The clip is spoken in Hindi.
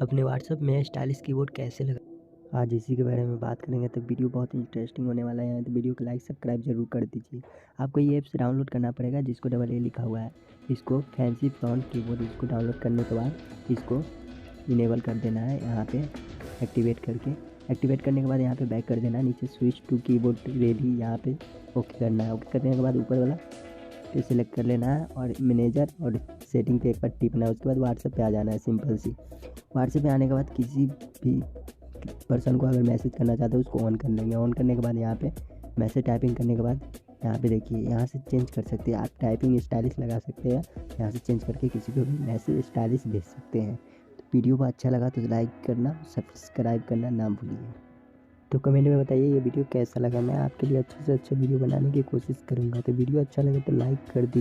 अपने व्हाट्सएप में स्टाइलिश कीबोर्ड कैसे लगा। आज इसी के बारे में बात करेंगे, तो वीडियो बहुत इंटरेस्टिंग होने वाला है। तो वीडियो को लाइक सब्सक्राइब जरूर कर दीजिए। आपको ये ऐप्स डाउनलोड करना पड़ेगा जिसको डबल ए लिखा हुआ है। इसको फैंसी फ्रंट कीबोर्ड, इसको डाउनलोड करने के बाद इसको इनेबल कर देना है यहाँ पे एक्टिवेट करके। एक्टिवेट करने के बाद यहाँ पे बैक कर देना है, नीचे स्विच टू कीबोर्ड रेडी यहाँ पे ओके करना है। ओके करने के बाद ऊपर वाला पे सिलेक्ट कर लेना है और मैनेजर और सेटिंग पे एक बार टिपना है। उसके बाद व्हाट्सएप पे आ जाना है, सिंपल सी। व्हाट्सएप पे आने के बाद किसी भी पर्सन को अगर मैसेज करना चाहते हो उसको ऑन कर लेंगे। ऑन करने के बाद यहाँ पे मैसेज टाइपिंग करने के बाद यहाँ पे देखिए, यहाँ से चेंज कर सकते हैं आप, टाइपिंग स्टाइलिश लगा सकते हैं। यहाँ से चेंज करके किसी को भी मैसेज स्टाइलिश भेज सकते हैं। तो वीडियो को अच्छा लगा तो लाइक करना, सब्सक्राइब करना ना भूलिए। तो कमेंट में बताइए ये वीडियो कैसा लगा। मैं आपके लिए अच्छे से अच्छे वीडियो बनाने की कोशिश करूँगा। तो वीडियो अच्छा लगे तो लाइक कर दीजिए।